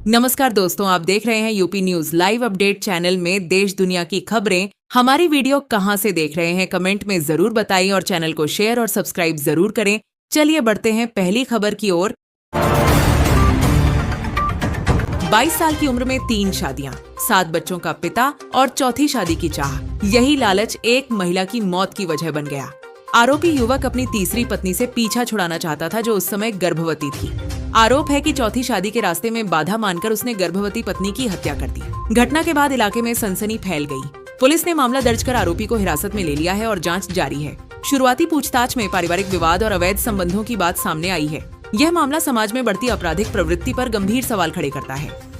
नमस्कार दोस्तों, आप देख रहे हैं UP news live update channel में देश दुनिया की खबरें। हमारी वीडियो कहां से देख रहे हैं कमेंट में जरूर बताइए और चैनल को शेयर और सब्सक्राइब जरूर करें। चलिए बढ़ते हैं पहली खबर की ओर। 22 साल की उम्र में 3 शादियां, 7 बच्चों का पिता और चौथी शादी की चाह, यही लालच एक महिला की मौत की वजह बन गया। आरोपी युवक अपनी तीसरी पत्नी से पीछा छुड़ाना चाहता था जो उस समय गर्भवती थी। आरोप है कि चौथी शादी के रास्ते में बाधा मानकर उसने गर्भवती पत्नी की हत्या कर दी। घटना के बाद इलाके में सनसनी फैल गई। पुलिस ने मामला दर्ज कर आरोपी को हिरासत में ले लिया है और जांच जारी है। शुरुआती पूछताछ में पारिवारिक विवाद और अवैध संबंधों की बात सामने आई है। यह मामला समाज में बढ़ती आपराधिक प्रवृत्ति पर गंभीर सवाल खड़े करता है।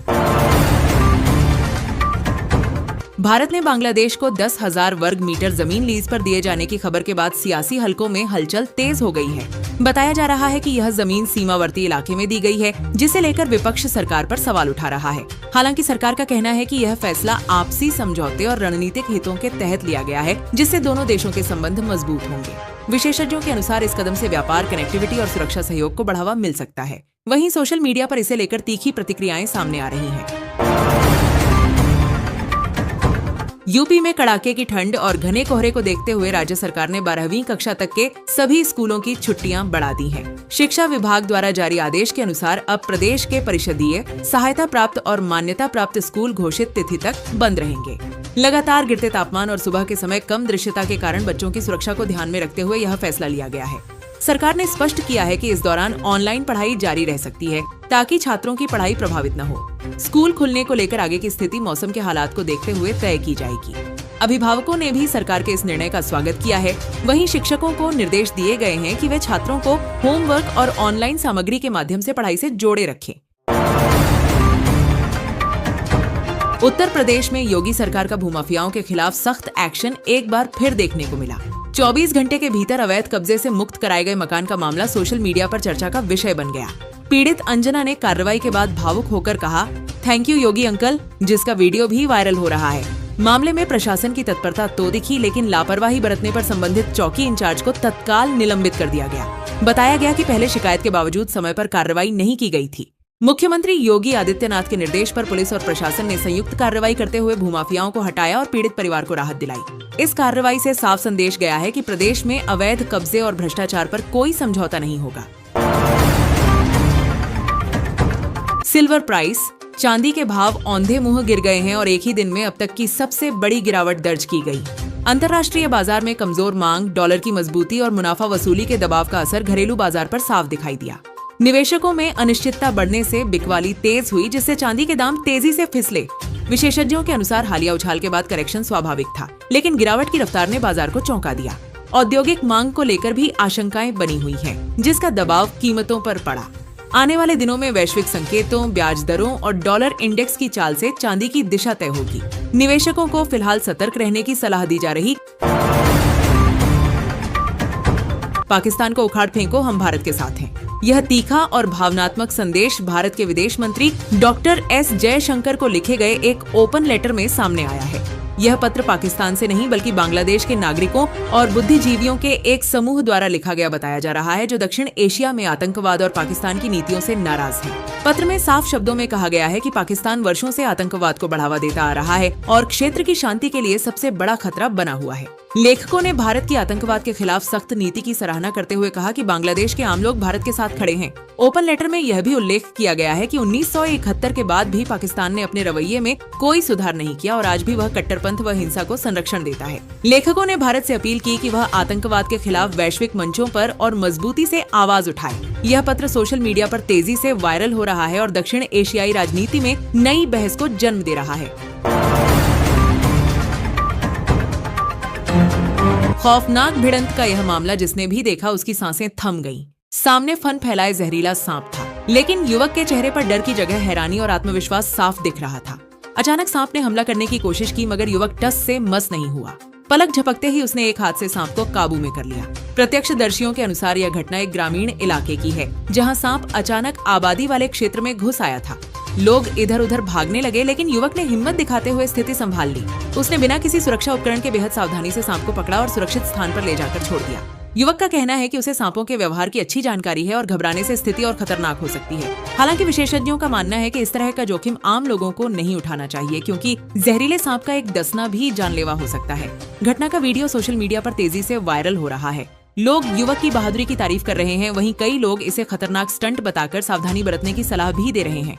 भारत ने बांग्लादेश को 10,000 वर्ग मीटर जमीन लीज पर दिए जाने की खबर के बाद सियासी हलकों में हलचल तेज हो गई है। बताया जा रहा है कि यह जमीन सीमावर्ती इलाके में दी गई है, जिसे लेकर विपक्ष सरकार पर सवाल उठा रहा है। हालांकि सरकार का कहना है कि यह फैसला आपसी समझौते और रणनीतिक हितों के तहत लिया गया है, जिससे दोनों देशों के संबंध मजबूत होंगे। विशेषज्ञों के अनुसार इस कदम से व्यापार, कनेक्टिविटी और सुरक्षा सहयोग को बढ़ावा मिल सकता है। वहीं सोशल मीडिया पर इसे लेकर तीखी प्रतिक्रियाएं सामने आ रही हैं। यूपी में कड़ाके की ठंड और घने कोहरे को देखते हुए राज्य सरकार ने 12वीं कक्षा तक के सभी स्कूलों की छुट्टियां बढ़ा दी हैं। शिक्षा विभाग द्वारा जारी आदेश के अनुसार अब प्रदेश के परिषदीय, सहायता प्राप्त और मान्यता प्राप्त स्कूल घोषित तिथि तक बंद रहेंगे। लगातार गिरते तापमान और सुबह के समय कम दृश्यता के कारण बच्चों की सुरक्षा को ध्यान में रखते हुए यह फैसला लिया गया है। सरकार ने स्पष्ट किया है कि इस दौरान ऑनलाइन पढ़ाई जारी रह सकती है, ताकि छात्रों की पढ़ाई प्रभावित न हो। स्कूल खुलने को लेकर आगे की स्थिति मौसम के हालात को देखते हुए तय की जाएगी। अभिभावकों ने भी सरकार के इस निर्णय का स्वागत किया है। वहीं शिक्षकों को निर्देश दिए गए हैं कि वे छात्रों को होमवर्क और ऑनलाइन सामग्री के माध्यम से पढ़ाई से जोड़े रखें। उत्तर प्रदेश में योगी सरकार का भूमाफियाओं के खिलाफ सख्त एक्शन एक बार फिर देखने को मिला। 24 घंटे के भीतर अवैध कब्जे से मुक्त कराए गए मकान का मामला सोशल मीडिया पर चर्चा का विषय बन गया। पीड़ित अंजना ने कार्रवाई के बाद भावुक होकर कहा, थैंक यू योगी अंकल, जिसका वीडियो भी वायरल हो रहा है। मामले में प्रशासन की तत्परता तो दिखी, लेकिन लापरवाही बरतने पर संबंधित चौकी इंचार्ज को तत्काल निलंबित कर दिया गया। बताया गया कि पहले शिकायत के बावजूद समय पर कार्रवाई नहीं की गई थी। मुख्यमंत्री योगी आदित्यनाथ के निर्देश पर पुलिस और प्रशासन ने संयुक्त कार्रवाई करते हुए भूमाफियाओं को हटाया और पीड़ित परिवार को राहत दिलाई। इस कार्रवाई से साफ संदेश गया है कि प्रदेश में अवैध कब्जे और भ्रष्टाचार पर कोई समझौता नहीं होगा। सिल्वर प्राइस, चांदी के भाव औंधे मुंह गिर गए हैं और एक ही दिन में अब तक की सबसे बड़ी गिरावट दर्ज की गई। अंतर्राष्ट्रीय बाजार में कमजोर मांग, डॉलर की मजबूती और मुनाफा वसूली के दबाव का असर घरेलू बाजार पर साफ दिखाई दिया। निवेशकों में अनिश्चितता बढ़ने से बिकवाली तेज हुई, जिससे चांदी के दाम तेजी से फिसले। विशेषज्ञों के अनुसार हालिया उछाल के बाद करेक्शन स्वाभाविक था, लेकिन गिरावट की रफ्तार ने बाजार को चौंका दिया। औद्योगिक मांग को लेकर भी आशंकाएं बनी हुई हैं, जिसका दबाव कीमतों पर पड़ा। आने वाले दिनों में वैश्विक संकेतों, ब्याज दरों और डॉलर इंडेक्स की चाल से चांदी की दिशा तय होगी। निवेशकों को फिलहाल सतर्क रहने की सलाह दी जा रही। पाकिस्तान को उखाड़ फेंको, हम भारत के साथ हैं। यह तीखा और भावनात्मक संदेश भारत के विदेश मंत्री डॉक्टर एस जयशंकर को लिखे गए एक ओपन लेटर में सामने आया है। यह पत्र पाकिस्तान से नहीं बल्कि बांग्लादेश के नागरिकों और बुद्धिजीवियों के एक समूह द्वारा लिखा गया बताया जा रहा है, जो दक्षिण एशिया में आतंकवाद और पाकिस्तान की नीतियों से नाराज है। पत्र में साफ शब्दों में कहा गया है कि पाकिस्तान वर्षों से आतंकवाद को बढ़ावा देता आ रहा है और क्षेत्र की शांति के लिए सबसे बड़ा खतरा बना हुआ है। लेखकों ने भारत की आतंकवाद के खिलाफ सख्त नीति की सराहना करते हुए कहा कि बांग्लादेश के आम लोग भारत के साथ खड़े हैं। ओपन लेटर में यह भी उल्लेख किया गया है कि 1971 के बाद भी पाकिस्तान ने अपने रवैये में कोई सुधार नहीं किया और आज भी वह कट्टरपंथ व हिंसा को संरक्षण देता है। लेखकों ने भारत से अपील की कि वह आतंकवाद के खिलाफ वैश्विक मंचों पर और मजबूती से आवाज उठाए। यह पत्र सोशल मीडिया पर तेजी से वायरल हो रहा है और दक्षिण एशियाई राजनीति में नई बहस को जन्म दे रहा है। खौफनाक भिड़ंत का यह मामला जिसने भी देखा उसकी सांसें थम गईं। सामने फन फैलाए जहरीला सांप था, लेकिन युवक के चेहरे पर डर की जगह हैरानी और आत्मविश्वास साफ दिख रहा था। अचानक सांप ने हमला करने की कोशिश की, मगर युवक टस से मस नहीं हुआ। पलक झपकते ही उसने एक हाथ से सांप को काबू में कर लिया। प्रत्यक्षदर्शियों के अनुसार यह घटना एक ग्रामीण इलाके की है, जहां सांप अचानक आबादी वाले क्षेत्र में घुस आया था। लोग इधर उधर भागने लगे, लेकिन युवक ने हिम्मत दिखाते हुए स्थिति संभाल ली। उसने बिना किसी सुरक्षा उपकरण के बेहद सावधानी से सांप को पकड़ा और सुरक्षित स्थान पर ले जाकर छोड़ दिया। युवक का कहना है कि उसे सांपों के व्यवहार की अच्छी जानकारी है और घबराने से स्थिति और खतरनाक हो सकती है। हालांकि विशेषज्ञों का मानना है कि इस तरह का जोखिम आम लोगों को नहीं उठाना चाहिए, क्योंकि जहरीले सांप का एक डसना भी जानलेवा हो सकता है। घटना का वीडियो सोशल मीडिया पर तेजी से वायरल हो रहा है। लोग युवक की बहादुरी की तारीफ कर रहे हैं, वहीं कई लोग इसे खतरनाक स्टंट बताकर सावधानी बरतने की सलाह भी दे रहे हैं।